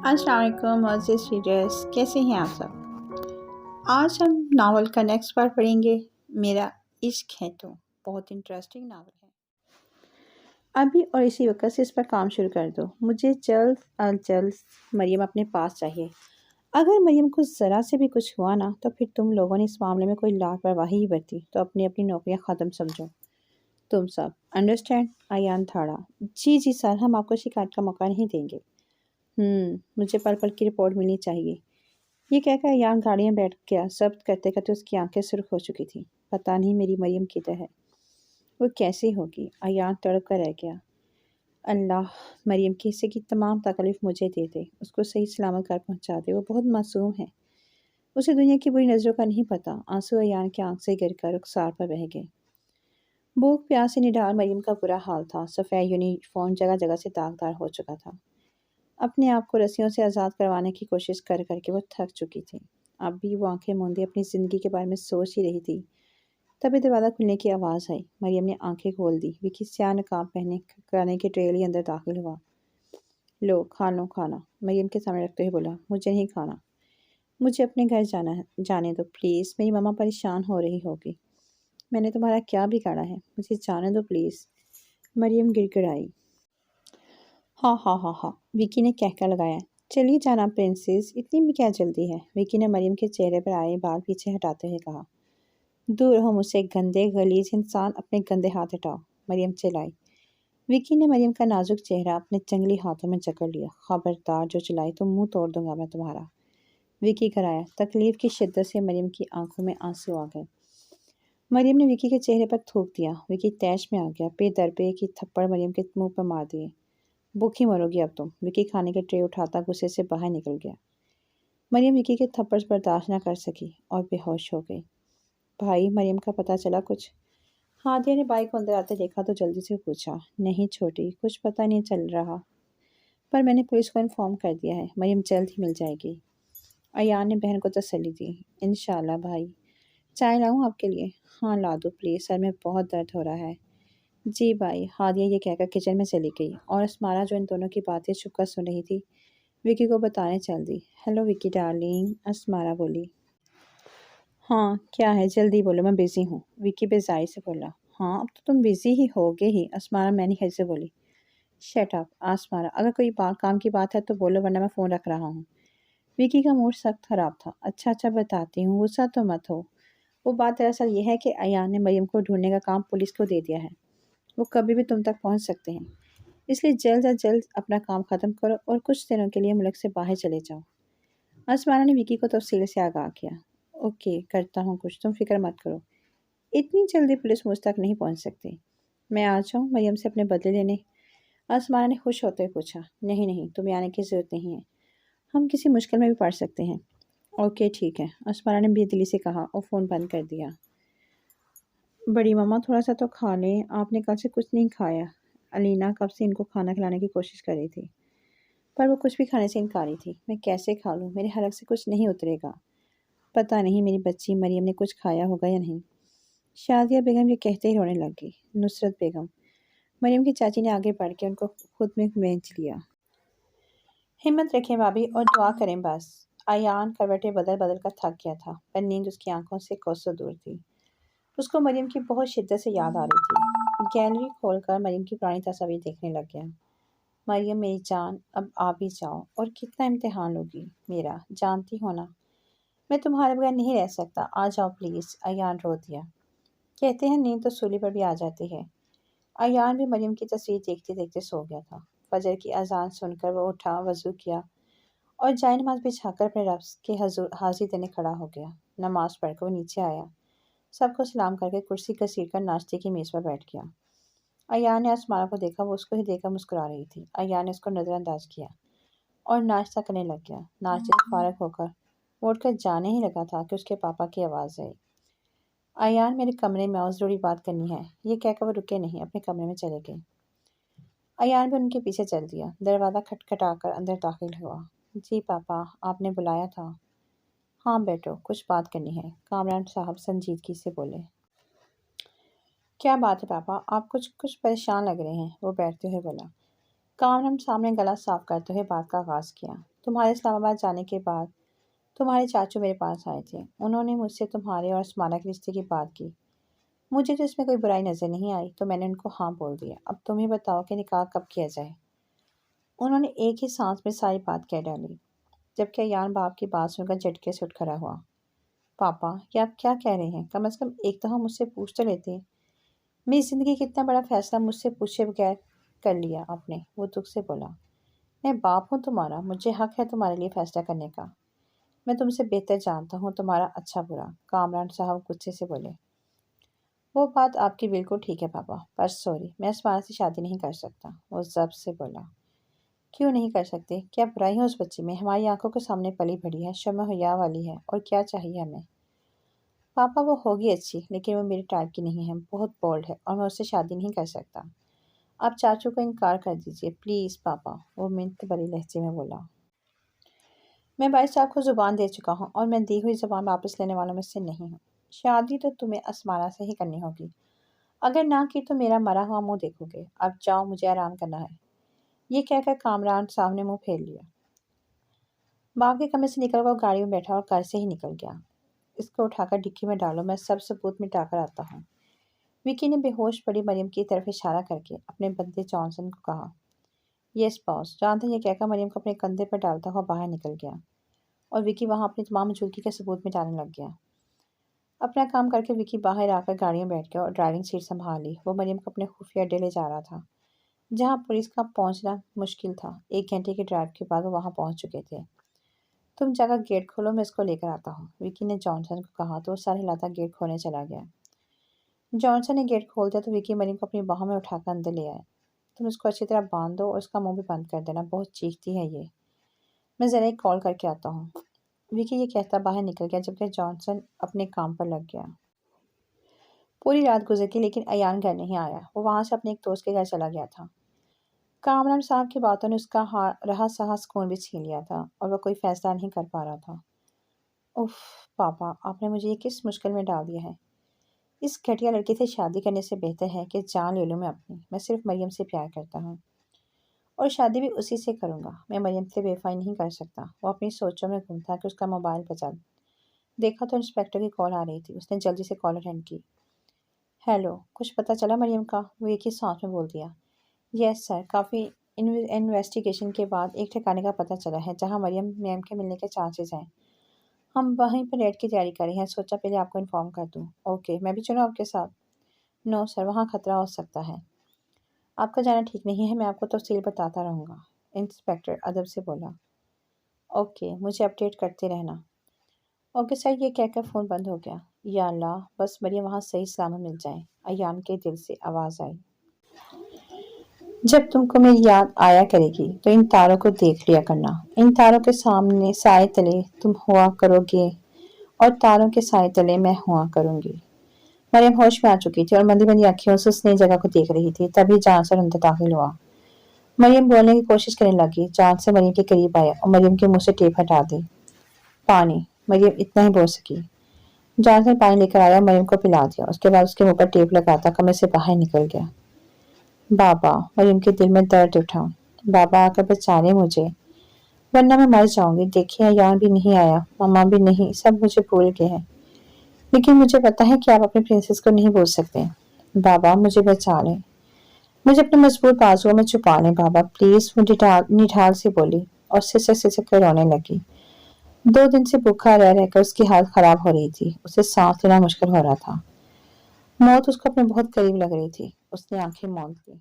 अस्सलाम वालेकुम मोअज़्ज़िज़ रीडर्स, कैसे हैं आप सब। आज हम नावल का नेक्स्ट पार्ट पढ़ेंगे। मेरा इश्क है तो बहुत इंटरेस्टिंग नावल है। अभी और इसी वक्त से इस पर काम शुरू कर दो। मुझे जल्द अज जल्द मरियम अपने पास चाहिए। अगर मरियम को ज़रा से भी कुछ हुआ ना तो फिर तुम लोगों ने इस मामले में कोई लापरवाही ही बरती तो अपनी अपनी नौकरियां ख़त्म समझो। तुम सब अंडरस्टैंड। अयान थाड़ा। जी जी सर, हम आपको शिकायत का मौका नहीं देंगे। मुझे पल पल की रिपोर्ट मिलनी चाहिए। ये कहकर अयान गाड़ी में बैठ गया। जब्त करते करते उसकी आंखें सुर्ख हो चुकी थी। पता नहीं मेरी मरियम किधर है, वो कैसी होगी। अयान तड़प कर रह गया। अल्लाह, मरियम के हिस्से की तमाम तकलीफ मुझे दे दे, उसको सही सलामत घर पहुंचा दे। वो बहुत मासूम है, उसे दुनिया की बुरी नज़रों का नहीं पता। आंसू अयान की आंख से गिर कर रुखसार पर बह गए। भूख प्यास से निढाल मरियम का बुरा हाल था। सफ़ेद यूनिफॉर्म जगह जगह से दागदार हो चुका था। अपने आप को रस्सियों से आज़ाद करवाने की कोशिश कर करके वो थक चुकी थी। अब भी वो आंखें मूंदे अपनी ज़िंदगी के बारे में सोच ही रही थी। तभी दरवाज़ा खुलने की आवाज़ आई। मरियम ने आंखें खोल दी। विकी स्याह नकाब पहने कराने के ट्रेल ही अंदर दाखिल हुआ। लो खा लो खाना, मरियम के सामने रखते हुए बोला। मुझे नहीं खाना, मुझे अपने घर जाना है। जाने दो प्लीज़, मेरी मम्मा परेशान हो रही होगी। मैंने तुम्हारा क्या बिगाड़ा है, मुझे जाने दो प्लीज़। मरियम गिड़गिड़ाई। हाँ हाँ हाँ हाँ, विकी ने कहकर लगाया। चलिए जाना प्रिंसेस, इतनी भी क्या जल्दी है। विकी ने मरियम के चेहरे पर आए बाल पीछे हटाते हुए कहा। दूर हो मुझसे गंदे गलीज इंसान, अपने गंदे हाथ हटाओ, मरियम चिल्लाई। विकी ने मरियम का नाजुक चेहरा अपने जंगली हाथों में जकड़ लिया। खबरदार जो चिल्लाई तो मुंह तोड़ दूंगा मैं तुम्हारा। विकी कराया। तकलीफ की शिद्दत से मरियम की आंखों में आंसू आ गए। मरियम ने विकी के चेहरे पर थूक दिया। विकी तैश में आ गया। बेदरबे की थप्पड़ मरियम के मुंह पर मार दिए। भूखी मरोगी अब तुम। विकी खाने के ट्रे उठाता गुस्से से बाहर निकल गया। मरियम विकी के थप्पड़ बर्दाश्त न कर सकी और बेहोश हो गई। भाई, मरियम का पता चला कुछ। हादिया ने बाइक को अंदर आते देखा तो जल्दी से पूछा। नहीं छोटी, कुछ पता नहीं चल रहा, पर मैंने पुलिस को इन्फॉर्म कर दिया है। मरियम जल्द ही मिल जाएगी। अयान ने बहन को तसल्ली दी। इंशाल्लाह भाई। चाय लाऊं आपके लिए? हाँ ला दो प्लीज़, सर में बहुत दर्द हो रहा है। जी भाई। हादिया ये कहकर किचन में चली गई और अस्मारा जो इन दोनों की बातें छुपकर सुन रही थी विकी को बताने चल दी। हेलो विकी डार्लिंग, अस्मारा बोली। हाँ क्या है, जल्दी बोलो, मैं बिज़ी हूँ। विकी बेजाई से बोला। हाँ अब तो तुम बिज़ी ही होगे ही, अस्मारा मैंने खैर से बोली। शट अप अस्मारा, अगर कोई काम की बात है तो बोलो वरना मैं फ़ोन रख रहा हूँ। विकी का मूड सख्त खराब था। अच्छा अच्छा बताती हूँ, गुस्सा तो मत हो। वो बात दरअसल ये है कि अयान ने मरियम को ढूंढने का काम पुलिस को दे दिया है। वो कभी भी तुम तक पहुँच सकते हैं, इसलिए जल्द अज जल्द अपना काम ख़त्म करो और कुछ दिनों के लिए मुल्क से बाहर चले जाओ। अस्माना ने विकी को तफसील से आगाह किया। ओके करता हूँ कुछ, तुम फिक्र मत करो। इतनी जल्दी पुलिस मुझ तक नहीं पहुँच सकती। मैं आ जाऊँ मरियम से अपने बदले लेने? अस्माना ने खुश होते हुए पूछा। नहीं नहीं, तुम्हें आने की ज़रूरत नहीं है, हम किसी मुश्किल में भी पड़ सकते हैं। ओके ठीक है, अस्माना ने बेदिली से कहा और फ़ोन बंद कर दिया। बड़ी मम्मा थोड़ा सा तो खा लें, आपने कल से कुछ नहीं खाया। अलीना कब से इनको खाना खिलाने की कोशिश कर रही थी, पर वो कुछ भी खाने से इनकारी थी। मैं कैसे खा लूँ, मेरे हलक से कुछ नहीं उतरेगा। पता नहीं मेरी बच्ची मरियम ने कुछ खाया होगा या नहीं। शादिया बेगम ये कहते ही रोने लगी। नुसरत बेगम, मरियम की चाची ने आगे बढ़ के उनको खुद में बेंच लिया। हिम्मत रखें भाभी और दुआ करें बस। अयान करवटें बदल बदल कर थक गया था, पर नींद उसकी आंखों से कोसों दूर थी। उसको मरियम की बहुत शिद्दत से याद आ रही थी। गैलरी खोलकर मरियम की पुरानी तस्वीर देखने लग गया। मरियम मेरी जान, अब आ भी जाओ, और कितना इम्तिहान लोगी मेरा, जानती हो ना मैं तुम्हारे बगैर नहीं रह सकता। आ जाओ प्लीज़। अयान रो दिया। कहते हैं नींद तो सूली पर भी आ जाती है। अयान भी मरियम की तस्वीर देखते देखते सो गया था। फजर की अजान सुनकर वो उठा, वज़ू किया और जाए नमाज बिछाकर अपने रब के हजूर हाजिर देने खड़ा हो गया। नमाज पढ़कर वो नीचे आया। सबको सलाम करके कुर्सी घसीट कर नाश्ते की मेज़ पर बैठ गया। अयान ने अस्मारा को देखा, वो उसको ही देखकर मुस्कुरा रही थी। अयान ने उसको नज़रअंदाज किया और नाश्ता करने लग गया। नाश्ते से फारग होकर वो उठकर जाने ही लगा था कि उसके पापा की आवाज़ आई। अयान मेरे कमरे में आओ, ज़रूरी बात करनी है। ये कहकर वो रुके नहीं, अपने कमरे में चले गए। अयान भी उनके पीछे चल दिया। दरवाज़ा खटखटाकर अंदर दाखिल हुआ। जी पापा, आपने बुलाया था? हाँ बेटो, कुछ बात करनी है, कामरान साहब संजीदगी से बोले। क्या बात है पापा, आप कुछ कुछ परेशान लग रहे हैं, वो बैठते हुए बोला। कामरान सामने गला साफ करते हुए बात का आगाज़ किया। तुम्हारे इस्लामाबाद जाने के बाद तुम्हारे चाचू मेरे पास आए थे। उन्होंने मुझसे तुम्हारे और उस्माना के रिश्ते की बात की। मुझे तो इसमें कोई बुराई नज़र नहीं आई, तो मैंने उनको हाँ बोल दिया। अब तुम ही बताओ कि निकाह कब किया जाए। उन्होंने एक ही सांस में सारी बात कह डाली, जबकि अयान बाप की बात सुनकर झटके से उठ खड़ा हुआ। पापा, ये आप क्या कह रहे हैं? कम से कम एक तो हम मुझसे पूछ तो लेते। मेरी ज़िंदगी का इतना बड़ा फैसला मुझसे पूछे बगैर कर लिया आपने, वो दुख से बोला। मैं बाप हूँ तुम्हारा, मुझे हक है तुम्हारे लिए फैसला करने का। मैं तुमसे बेहतर जानता हूँ तुम्हारा अच्छा बुरा, कामरान साहब गुस्से से बोले। वो बात आपकी बिल्कुल ठीक है पापा, पर सॉरी, मैं उस्माना से शादी नहीं कर सकता, वो ज़ब्त से बोला। क्यों नहीं कर सकते? क्या बुराई है उस बच्ची में? हमारी आंखों के सामने पली बड़ी है, शर्म हया वाली है, और क्या चाहिए हमें? पापा, वो होगी अच्छी, लेकिन वो मेरे टाइप की नहीं है, बहुत बोल्ड है, और मैं उससे शादी नहीं कर सकता। आप चाचू को इनकार कर दीजिए प्लीज़ पापा, वो मिन्नत भरे लहजे में बोला। मैं भाई साहब को ज़ुबान दे चुका हूँ, और मैं दी हुई ज़ुबान वापस लेने वालों में से नहीं हूँ। शादी तो तुम्हें आसमाना से ही करनी होगी। अगर ना की तो मेरा मरा हुआ मुंह देखोगे। अब जाओ, मुझे आराम करना है। ये कहकर कामरान साहब ने मुंह फेर लिया। बाप के कमरे से निकल वो गाड़ी में बैठा और घर से ही निकल गया। इसको उठाकर डिक्की में डालो, मैं सब सबूत मिटा कर आता हूँ। विकी ने बेहोश पड़ी मरियम की तरफ इशारा करके अपने बंदे जॉनसन को कहा। Yes boss. जॉनसन ये कहकर मरियम को अपने कंधे पर डालता हुआ बाहर निकल गया, और विकी वहाँ अपनी तमाम मौजूदगी के सबूत मिटाने लग गया। अपना काम करके विकी बाहर आकर गाड़ी में बैठ गया और ड्राइविंग सीट संभाल ली। वो मरियम को अपने खुफिया अड्डे ले जा रहा था, जहाँ पुलिस का पहुंचना मुश्किल था। 1 घंटे की ड्राइव के बाद वो वहाँ पहुंच चुके थे। तुम जाकर गेट खोलो, मैं इसको लेकर आता हूँ, विकी ने जॉनसन को कहा, तो वो सर हिलाता गेट खोलने चला गया। जॉनसन ने गेट खोल दिया तो विकी मरियम को अपनी बाहों में उठाकर अंदर ले आया। तुम इसको अच्छी तरह बांध दो और उसका मुंह भी बंद कर देना, बहुत चीखती है ये। मैं ज़रा एक कॉल करके आता हूँ। विकी ये कहता बाहर निकल गया, जबकि जॉनसन अपने काम पर लग गया। पूरी रात गुजर गई, लेकिन अयान घर नहीं आया। वो वहाँ से अपने एक दोस्त के घर चला गया था। कामरान साहब की बातों ने उसका रहा सहा सुकून भी छीन लिया था, और वह कोई फैसला नहीं कर पा रहा था। उफ पापा, आपने मुझे ये किस मुश्किल में डाल दिया है। इस घटिया लड़की से शादी करने से बेहतर है कि जान ले लूँ मैं अपनी। मैं सिर्फ मरियम से प्यार करता हूँ, और शादी भी उसी से करूँगा। मैं मरियम से बेवफाई नहीं कर सकता। वो अपनी सोचों में गुम था कि उसका मोबाइल बजा। देखा तो इंस्पेक्टर की कॉल आ रही थी। उसने जल्दी से कॉल अटेंड की। हेलो, कुछ पता चला मरियम का? वो एक ही सांस में बोल दिया। यस सर, काफ़ी इन्वेस्टिगेशन के बाद एक ठिकाने का पता चला है जहाँ मरियम मैम के मिलने के चांसेस हैं। हम वहीं पर रेड की तैयारी कर रहे हैं, सोचा पहले आपको इन्फॉर्म कर दूँ। ओके, मैं भी चलूँ आपके साथ? नो सर, वहाँ खतरा हो सकता है। आपका जाना ठीक नहीं है, मैं आपको तफसील बताता रहूँगा, इंस्पेक्टर अदब से बोला। ओके, मुझे अपडेट करते रहना। ओके सर, ये कहकर फ़ोन बंद हो गया। या अल्लाह, बस मरियम वहाँ सही सलामत मिल जाए, अयान के दिल से आवाज़ आई। जब तुमको मेरी याद आया करेगी तो इन तारों को देख लिया करना। इन तारों के सामने साए तले तुम हुआ करोगे, और तारों के साए तले मैं हुआ करूँगी। मरियम होश में आ चुकी थी और मंदी मंदी आँखों से उस नई जगह को देख रही थी। तभी जॉनसन अंदर दाखिल हुआ। मरियम बोलने की कोशिश करने लगी। जॉनसन मरियम के करीब आया और मरियम के मुंह से टेप हटा दी। पानी, मरियम इतना ही बोल सकी। जॉनसन पानी लेकर आया, मरियम को पिला दिया। उसके बाद उसके मुंह पर टेप लगाता कमरे से बाहर निकल गया। बाबा, मरियम के दिल में दर्द उठा। बाबा आकर बचा ले मुझे, वरना मैं मर जाऊंगी। देखिए, अयान भी नहीं आया, मम्मा भी नहीं, सब मुझे भूल गए हैं। लेकिन मुझे पता है कि आप अपनी प्रिंसेस को नहीं भूल सकते। बाबा, मुझे बचा लें, मुझे अपने मजबूत बाजुओं में छुपा लें बाबा प्लीज, वो निठाल से बोली और सिसक सिसक कर रोने लगी। 2 दिन से भूखा रह रहकर उसकी हालत खराब हो रही थी। उसे सांस लेना मुश्किल हो रहा था। मौत उसको अपने बहुत करीब लग रही थी। उसने आंखें मूंद ली।